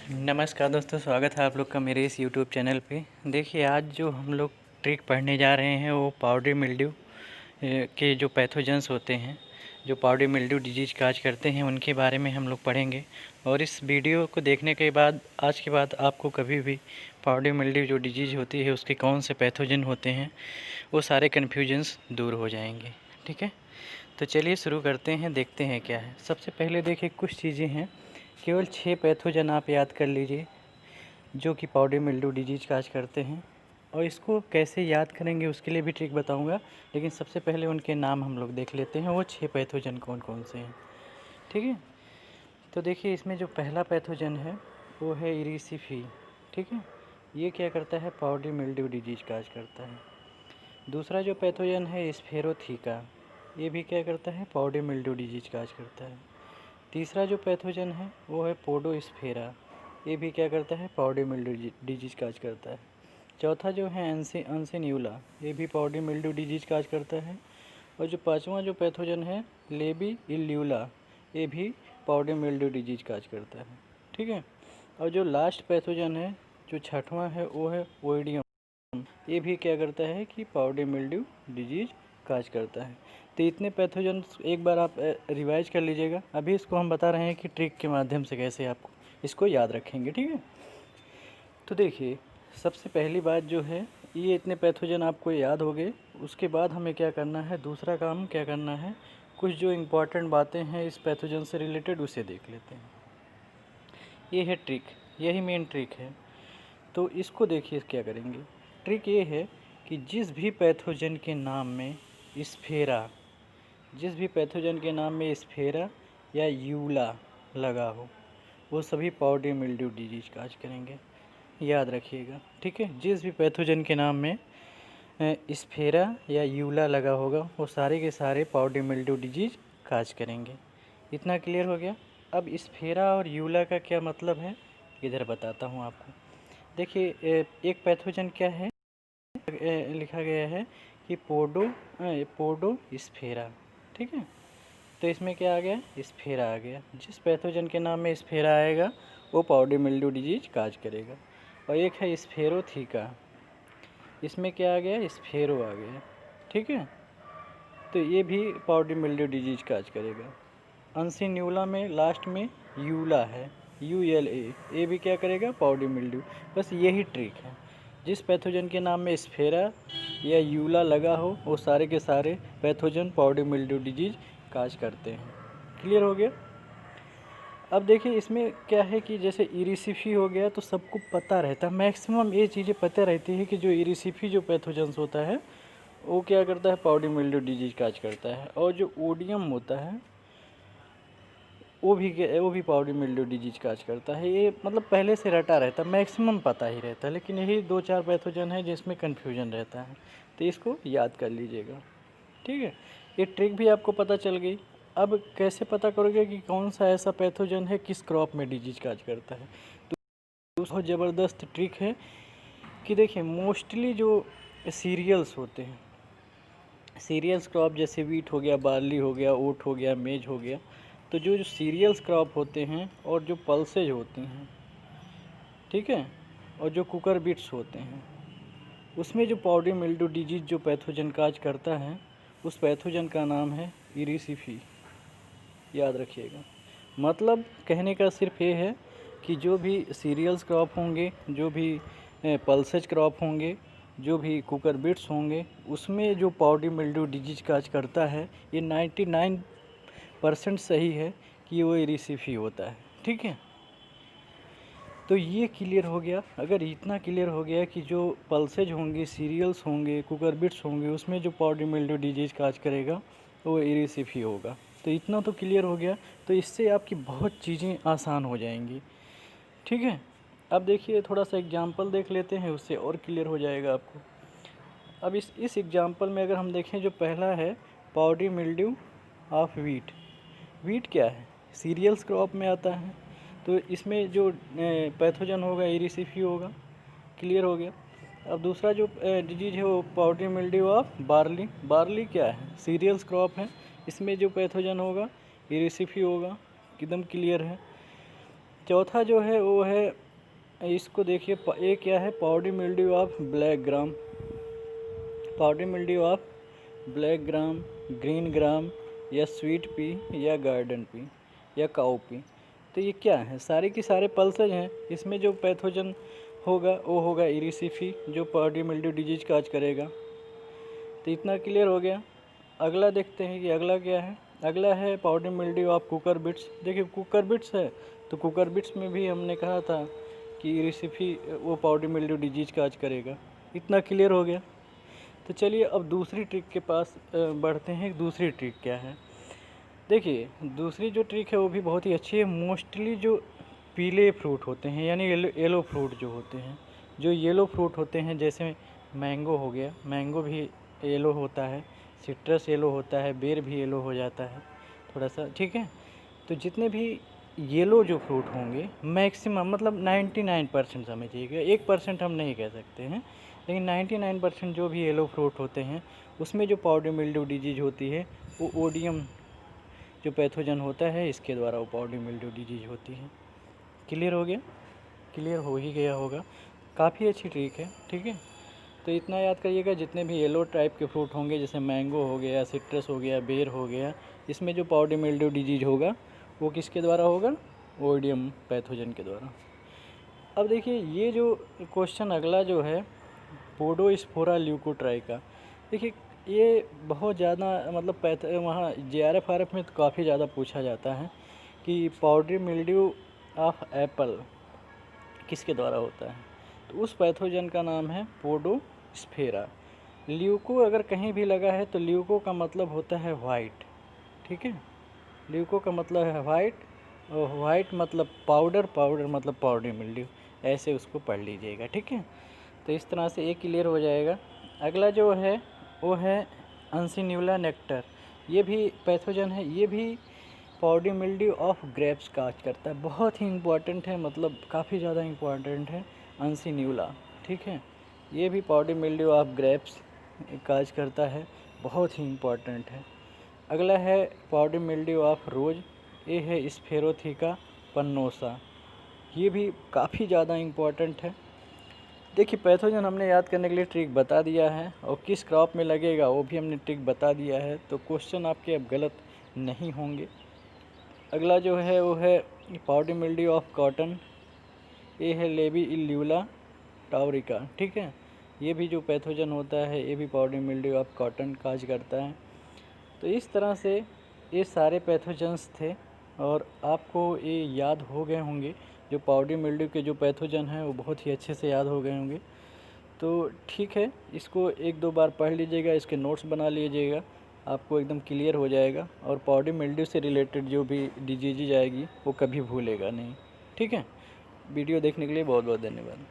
नमस्कार दोस्तों, स्वागत है आप लोग का मेरे इस यूट्यूब चैनल पे। देखिए, आज जो हम लोग ट्रिक पढ़ने जा रहे हैं वो पाउडरी मिल्ड्यू के जो पैथोजेंस होते हैं, जो पाउडरी मिल्ड्यू डिजीज काज करते हैं, उनके बारे में हम लोग पढ़ेंगे। और इस वीडियो को देखने के बाद आज के बाद आपको कभी भी पाउडरी मिल्ड्यू जो डिजीज होती है उसके कौन से पैथोजन होते हैं वो सारे कन्फ्यूजन्स दूर हो जाएंगे। ठीक है, तो चलिए शुरू करते हैं, देखते हैं क्या है। सबसे पहले देखिए, कुछ चीज़ें हैं, केवल 6 पैथोजन आप याद कर लीजिए जो कि पाउडरी मिल्ड्यू डिजीज काज करते हैं। और इसको कैसे याद करेंगे उसके लिए भी ट्रिक बताऊंगा, लेकिन सबसे पहले उनके नाम हम लोग देख लेते हैं, वो 6 पैथोजन कौन कौन से हैं। ठीक है, तो देखिए इसमें जो पहला पैथोजन है वो है इरिसिफी। ठीक है, ये क्या करता है, पाउडरी मिल्ड्यू डिजीज काज करता है। दूसरा जो पैथोजन है स्फेरोथीका, ये भी क्या करता है, पाउडरी मिल्ड्यू डिजीज काज करता है। तीसरा जो पैथोजन है वो है पोडोस्फेरा, ये भी क्या करता है, पाउडरी मिल्ड्यू डिजीज काज करता है। चौथा जो है अनसिन्यूला, ये भी पाउडरी मिल्ड्यू डिजीज काज करता है। और जो पांचवा जो पैथोजन है लेबी इल्यूला, ये भी पाउडरी मिल्ड्यू डिजीज काज करता है। ठीक है, और जो लास्ट पैथोजन है, जो छठवां है, वो है ओइडियम, ये भी क्या करता है कि पाउडरी मिल्ड्यू डिजीज काज करता है। तो इतने पैथोजन एक बार आप रिवाइज कर लीजिएगा। अभी इसको हम बता रहे हैं कि ट्रिक के माध्यम से कैसे आपको इसको याद रखेंगे। ठीक है, तो देखिए सबसे पहली बात जो है, ये इतने पैथोजन आपको याद हो गए। उसके बाद हमें क्या करना है, दूसरा काम क्या करना है, कुछ जो इम्पोर्टेंट बातें हैं इस पैथोजन से रिलेटेड उसे देख लेते हैं। ये है ट्रिक, यही मेन ट्रिक है। तो इसको देखिए क्या करेंगे। ट्रिक ये है कि जिस भी पैथोजन के नाम में स्फेरा, जिस भी पैथोजन के नाम में स्फेरा या यूला लगा हो, वो सभी पाउडरी मिल्ड्यू डिजीज काज करेंगे, याद रखिएगा। ठीक है, जिस भी पैथोजन के नाम में स्फेरा या यूला लगा होगा वो सारे के सारे पाउडरी मिल्ड्यू डिजीज काज करेंगे। इतना क्लियर हो गया। अब स्फेरा और यूला का क्या मतलब है, इधर बताता हूँ आपको। देखिए एक पैथोजन क्या है, लिखा गया है कि पोडो स्फेरा। ठीक है, तो इसमें क्या आ गया, स्फेरा आ गया। जिस पैथोजन के नाम में स्फेरा आएगा वो पाउडरी मिल्ड्यू डिजीज काज करेगा। और एक है स्फेरोथीका, इसमें क्या आ गया, स्फेरो आ गया। ठीक है, तो ये भी पाउडरी मिल्ड्यू डिजीज काज करेगा। अनसिन्यूला में लास्ट में यूला है, ULA, ये भी क्या करेगा, पाउडरी मिल्ड्यू। बस यही ट्रिक है, जिस पैथोजन के नाम में स्फेरा या यूला लगा हो वो सारे के सारे pathogen powdery mildew disease cause करते हैं। क्लियर हो गया। अब देखिए इसमें क्या है कि जैसे इरिसिफी हो गया तो सबको पता रहता है, मैक्सिमम ये चीज़ें पता रहती है कि जो इरिसिफी जो पैथोजेंस होता है वो क्या करता है, पाउडरी मिल्ड्यू डिजीज काज करता है। और जो ओडियम होता है वो भी पाउडरी मिल्ड्यू डिजीज काज करता है। ये मतलब पहले से रटा रहता है, मैक्सिमम पता ही रहता है, लेकिन यही 2-4 पैथोजन है जिसमें कन्फ्यूजन रहता है, तो इसको याद कर लीजिएगा। ठीक है, ये ट्रिक भी आपको पता चल गई। अब कैसे पता करोगे कि कौन सा ऐसा पैथोजन है किस क्रॉप में डिजीज काज करता है, तो बहुत ज़बरदस्त ट्रिक है कि देखिए मोस्टली जो सीरियल्स होते हैं, सीरियल्स क्रॉप जैसे वीट हो गया, बार्ली हो गया, ओट हो गया, मेज हो गया, तो जो जो सीरियल्स क्रॉप होते हैं और जो पल्सेज होती हैं, ठीक है, और जो कुकर बीट्स होते हैं, उसमें जो पाउडरी मिल्ड्यू डिजीज जो पैथोजन काज करता है उस पैथोजन का नाम है इरिसिफी, याद रखिएगा। मतलब कहने का सिर्फ ये है कि जो भी सीरियल्स क्रॉप होंगे, जो भी पल्सेज क्रॉप होंगे, जो भी कुकर बीट्स होंगे, उसमें जो पाउडरी मिल्ड्यू डिजीज काज करता है, ये 99% सही है कि वो इरिसिफी होता है। ठीक है, तो ये क्लियर हो गया। अगर इतना क्लियर हो गया कि जो पल्सेज होंगे, सीरियल्स होंगे, कुकर बिट्स होंगे, उसमें जो पाउडरी मिल्ड्यू डिजीज काज करेगा वो इरिसिफी होगा, तो इतना तो क्लियर हो गया। तो इससे आपकी बहुत चीज़ें आसान हो जाएंगी। ठीक है, अब देखिए थोड़ा सा एग्जांपल देख लेते हैं, उससे और क्लियर हो जाएगा आपको। अब इस एग्जांपल में अगर हम देखें, जो पहला है powdery mildew of wheat. Wheat क्या है, सीरियल्स क्रॉप में आता है, तो इसमें जो पैथोजन होगा इरिसिफी होगा। क्लियर हो गया। अब दूसरा जो डिजीज है वो powdery mildew of barley. Barley क्या है, सीरियल्स क्रॉप है, इसमें जो पैथोजन होगा इरिसिफी होगा। एकदम क्लियर है। चौथा जो है वो है, इसको देखिए, ये क्या है, powdery mildew of black gram, powdery mildew of black gram, green gram, या स्वीट पी, या गार्डन पी, या काऊ पी। तो ये क्या है, सारे के सारे पल्सेज हैं। इसमें जो पैथोजन होगा वो होगा इरिसिफी, जो पाउडरी मिल्ड्यू डिजीज काज करेगा। तो इतना क्लियर हो गया। अगला देखते हैं कि अगला क्या है। अगला है powdery mildew of cooker bits. देखिए कुकर बिट्स है, तो कुकर बिट्स में भी हमने कहा था कि इरिसिफी वो पाउडरी मिल्ड्यू डिजीज काज करेगा। इतना क्लियर हो गया। तो चलिए अब दूसरी ट्रिक के पास बढ़ते हैं। दूसरी ट्रिक क्या है, देखिए दूसरी जो ट्रिक है वो भी बहुत ही अच्छी है। मोस्टली जो पीले फ्रूट होते हैं, यानी येलो फ्रूट जो होते हैं, जो येलो फ्रूट होते हैं, जैसे मैंगो हो गया, मैंगो भी येलो होता है, सिट्रस येलो होता है, बेर भी येलो हो जाता है थोड़ा सा, ठीक है। तो जितने भी येलो जो फ्रूट होंगे, मैक्सिमम मतलब 99% समझिएगा, 1% हम नहीं कह सकते हैं, लेकिन 99% जो भी येलो फ्रूट होते हैं उसमें जो पाउडरी मिल्ड्यू डिजीज होती है वो ओडियम जो पैथोजन होता है इसके द्वारा वो पाउडरी मिल्ड्यू डिजीज होती है। क्लियर हो गया? क्लियर हो ही गया होगा। काफ़ी अच्छी ट्रिक है, ठीक है। तो इतना याद करिएगा, जितने भी येलो टाइप के फ्रूट होंगे, जैसे मैंगो हो गया, सिट्रस हो गया, बेर हो गया, इसमें जो पाउडरी मिल्ड्यू डिजीज होगा वो किसके द्वारा होगा, ओडियम पैथोजन के द्वारा। अब देखिए ये जो क्वेश्चन अगला जो है, पोडोस्पोरा ल्यूकोट्राइका, देखिए ये बहुत ज़्यादा मतलब वहाँ JRF में तो काफ़ी ज़्यादा पूछा जाता है कि पाउडरी मिल्ड्यू ऑफ एप्पल किसके द्वारा होता है। तो उस पैथोजन का नाम है पोडोस्फेरा। ल्यूको अगर कहीं भी लगा है तो ल्यूको का मतलब होता है वाइट, ठीक है। ल्यूको का मतलब है वाइट, और वाइट मतलब पाउडर, पाउडर मतलब पाउडरी मिल्ड्यू, ऐसे उसको पढ़ लीजिएगा, ठीक है। तो इस तरह से एक क्लियर हो जाएगा। अगला जो है वो है अंसिन्यूला नेक्टर। ये भी पैथोजन है, ये भी पाउडरी मिल्ड्यू ऑफ ग्रेप्स काज करता है। बहुत ही इम्पॉर्टेंट है, मतलब काफ़ी ज़्यादा इम्पॉर्टेंट है अंसिन्यूला, ठीक है। ये भी पाउडरी मिल्ड्यू ऑफ ग्रेप्स काज करता है, बहुत ही इम्पॉर्टेंट है। अगला है पाउडरी मिल्ड्यू ऑफ रोज़, ये है स्फेरोथिका पन्नोसा, ये भी काफ़ी ज़्यादा इम्पॉर्टेंट है। देखिए पैथोजन हमने याद करने के लिए ट्रिक बता दिया है, और किस क्रॉप में लगेगा वो भी हमने ट्रिक बता दिया है, तो क्वेश्चन आपके अब गलत नहीं होंगे। अगला जो है वो है पाउडरी मिल्ड्यू ऑफ कॉटन, ये है लेबी इल्यूला टाउरिका, ठीक है। ये भी जो पैथोजन होता है ये भी पाउडरी मिल्ड्यू ऑफ कॉटन काज करता है। तो इस तरह से ये सारे पैथोजन्स थे, और आपको ये याद हो गए होंगे। जो पाउडरी मिल्ड्यू के जो पैथोजन हैं वो बहुत ही अच्छे से याद हो गए होंगे। तो ठीक है, इसको एक दो बार पढ़ लीजिएगा, इसके नोट्स बना लीजिएगा, आपको एकदम क्लियर हो जाएगा। और पाउडरी मिल्ड्यू से रिलेटेड जो भी डिजीज आएगी वो कभी भूलेगा नहीं, ठीक है। वीडियो देखने के लिए बहुत बहुत धन्यवाद।